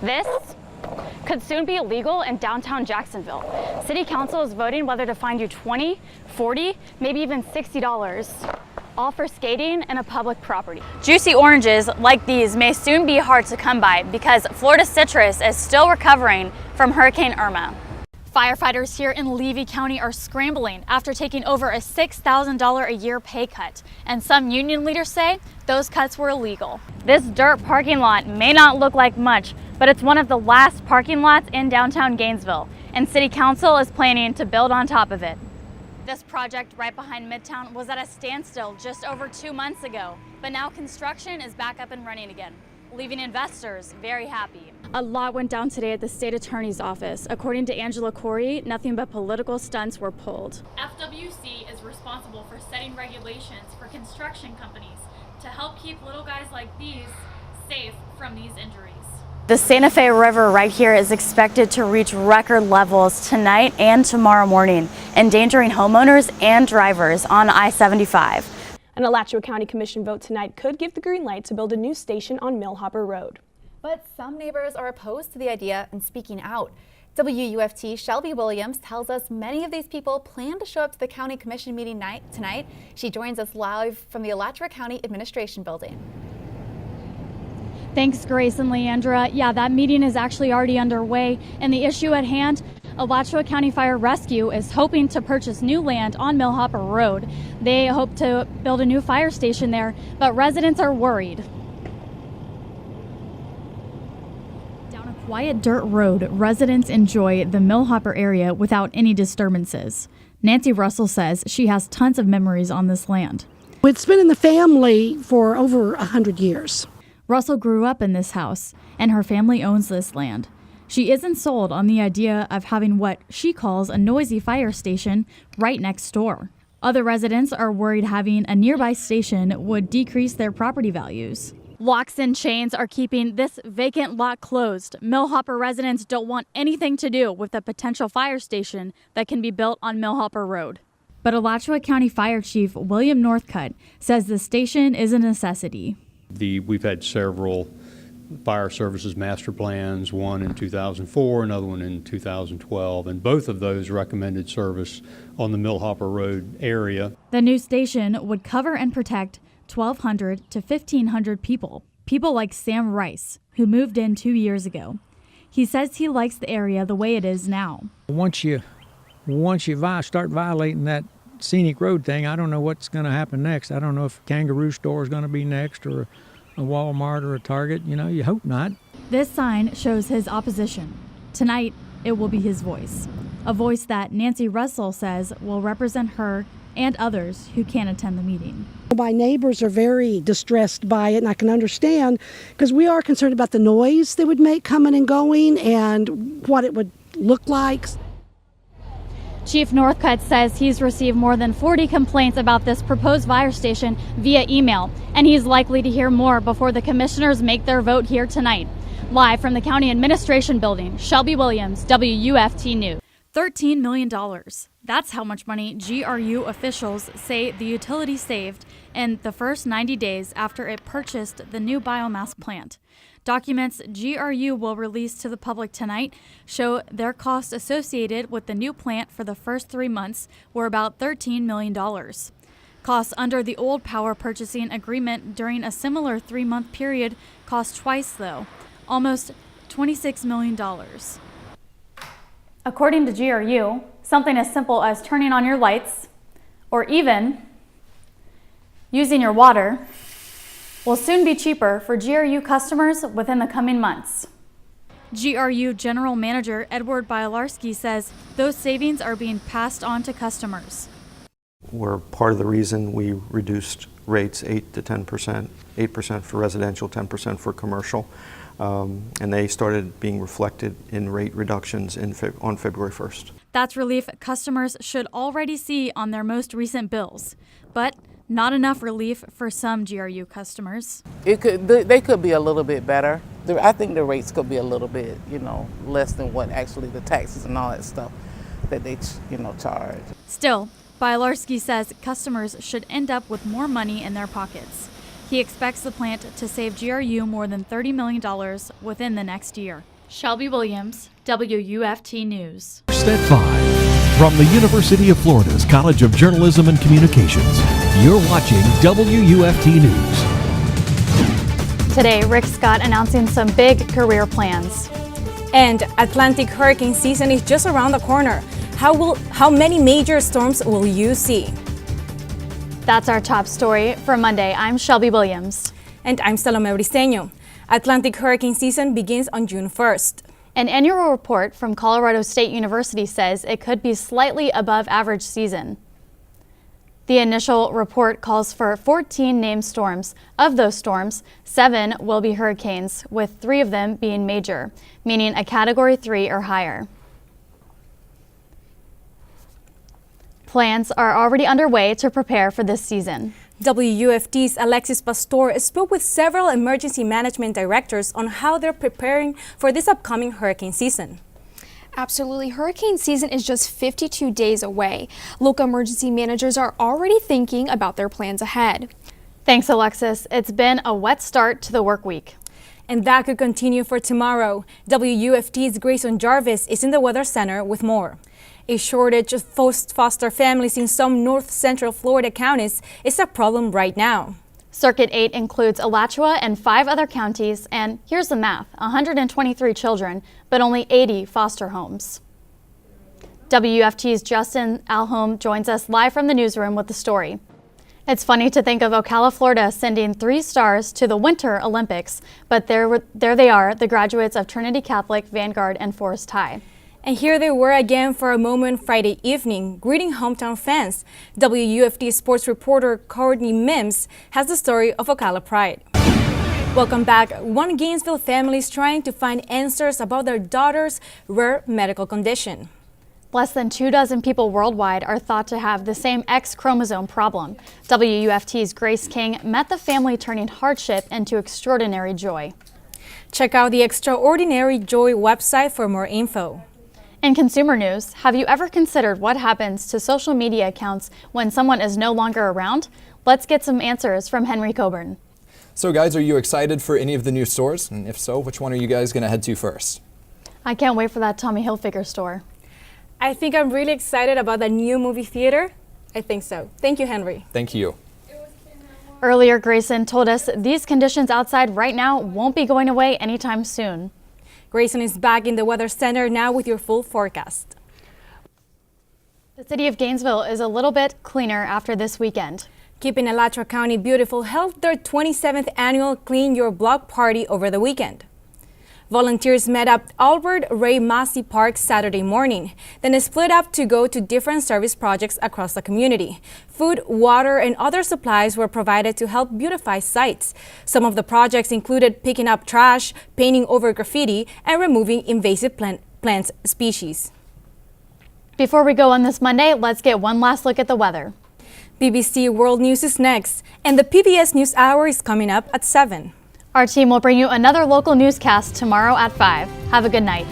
This could soon be illegal in downtown Jacksonville. City Council is voting whether to fine you $20, $40, maybe even $60, all for skating in a public property. Juicy oranges like these may soon be hard to come by because Florida citrus is still recovering from Hurricane Irma. Firefighters here in Levy County are scrambling after taking over a $6,000 a year pay cut, and some union leaders say those cuts were illegal. This dirt parking lot may not look like much, but it's one of the last parking lots in downtown Gainesville, and City Council is planning to build on top of it. This project right behind Midtown was at a standstill just over 2 months ago, but now construction is back up and running again, leaving investors very happy. A lot went down today at the state attorney's office. According to Angela Corey, nothing but political stunts were pulled. FWC is responsible for setting regulations for construction companies to help keep little guys like these safe from these injuries. The Santa Fe River right here is expected to reach record levels tonight and tomorrow morning, endangering homeowners and drivers on I-75. An Alachua County Commission vote tonight could give the green light to build a new station on Millhopper Road. But some neighbors are opposed to the idea and speaking out. WUFT Shelby Williams tells us many of these people plan to show up to the County Commission meeting tonight. She joins us live from the Alachua County Administration Building. Thanks, Grace and Leandra. Yeah, that meeting is actually already underway, and the issue at hand, Alachua County Fire Rescue is hoping to purchase new land on Millhopper Road. They hope to build a new fire station there, but residents are worried. Down a quiet dirt road, residents enjoy the Millhopper area without any disturbances. Nancy Russell says she has tons of memories on this land. It's been in the family for over 100 years. Russell grew up in this house, and her family owns this land. She isn't sold on the idea of having what she calls a noisy fire station right next door. Other residents are worried having a nearby station would decrease their property values. Locks and chains are keeping this vacant lot closed. Millhopper residents don't want anything to do with the potential fire station that can be built on Millhopper Road. But Alachua County Fire Chief William Northcutt says the station is a necessity. We've had several fire services master plans, one in 2004, another one in 2012, and both of those recommended service on the Millhopper Road area. The new station would cover and protect 1,200 to 1,500 people like Sam Rice, who moved in 2 years ago. He says he likes the area the way it is now. Once you start violating that scenic road thing, I don't know what's going to happen next. I don't know if a kangaroo store is going to be next, or a Walmart or a Target. You hope not. This sign shows his opposition. Tonight, it will be his voice. A voice that Nancy Russell says will represent her and others who can't attend the meeting. My neighbors are very distressed by it, and I can understand, because we are concerned about the noise they would make coming and going and what it would look like. Chief Northcutt says he's received more than 40 complaints about this proposed fire station via email, and he's likely to hear more before the commissioners make their vote here tonight. Live from the County Administration Building, Shelby Williams, WUFT News. $13 million. That's how much money GRU officials say the utility saved in the first 90 days after it purchased the new biomass plant. Documents GRU will release to the public tonight show their costs associated with the new plant for the first 3 months were about $13 million. Costs under the old power purchasing agreement during a similar 3-month period cost twice, though, almost $26 million. According to GRU, something as simple as turning on your lights or even using your water will soon be cheaper for GRU customers within the coming months. GRU General Manager Edward Bielarski says those savings are being passed on to customers. We're part of the reason we reduced rates 8 to 10%, 8% for residential, 10% for commercial, and they started being reflected in rate reductions on February 1st. That's relief customers should already see on their most recent bills, but not enough relief for some GRU customers. They could be a little bit better. I think the rates could be a little bit, less than what actually the taxes and all that stuff that they, charge. Still, Bielarski says customers should end up with more money in their pockets. He expects the plant to save GRU more than $30 million within the next year. Shelby Williams, WUFT News. Step 5. From the University of Florida's College of Journalism and Communications, you're watching WUFT News. Today, Rick Scott announcing some big career plans. And Atlantic hurricane season is just around the corner. How many major storms will you see? That's our top story for Monday. I'm Shelby Williams. And I'm Salome Briceño. Atlantic hurricane season begins on June 1st. An annual report from Colorado State University says it could be slightly above average season. The initial report calls for 14 named storms. Of those storms, 7 will be hurricanes, with 3 of them being major, meaning a Category 3 or higher. Plans are already underway to prepare for this season. WUFT's Alexis Pastor spoke with several emergency management directors on how they're preparing for this upcoming hurricane season. Absolutely. Hurricane season is just 52 days away. Local emergency managers are already thinking about their plans ahead. Thanks, Alexis. It's been a wet start to the work week. And that could continue for tomorrow. WUFT's Grayson Jarvis is in the Weather Center with more. A shortage of foster families in some north central Florida counties is a problem right now. Circuit 8 includes Alachua and 5 other counties, and here's the math: 123 children, but only 80 foster homes. WUFT's Justin Alholm joins us live from the newsroom with the story. It's funny to think of Ocala, Florida sending 3 stars to the Winter Olympics, but there they are, the graduates of Trinity Catholic, Vanguard, and Forest High. And here they were again for a moment Friday evening, greeting hometown fans. WUFT sports reporter Courtney Mims has the story of Ocala Pride. Welcome back. One Gainesville family is trying to find answers about their daughter's rare medical condition. Less than 24 people worldwide are thought to have the same X chromosome problem. WUFT's Grace King met the family turning hardship into extraordinary joy. Check out the Extraordinary Joy website for more info. In consumer news, have you ever considered what happens to social media accounts when someone is no longer around? Let's get some answers from Henry Coburn. So guys, are you excited for any of the new stores? And if so, which one are you guys going to head to first? I can't wait for that Tommy Hilfiger store. I think I'm really excited about the new movie theater. I think so. Thank you, Henry. Thank you. Earlier, Grayson told us these conditions outside right now won't be going away anytime soon. Grayson is back in the Weather Center now with your full forecast. The city of Gainesville is a little bit cleaner after this weekend. Keeping Alachua County beautiful held their 27th annual Clean Your Block party over the weekend. Volunteers met up at Albert Ray Massey Park Saturday morning, then split up to go to different service projects across the community. Food, water, and other supplies were provided to help beautify sites. Some of the projects included picking up trash, painting over graffiti, and removing invasive plant species. Before we go on this Monday, let's get one last look at the weather. BBC World News is next, and the PBS News Hour is coming up at 7. Our team will bring you another local newscast tomorrow at 5. Have a good night.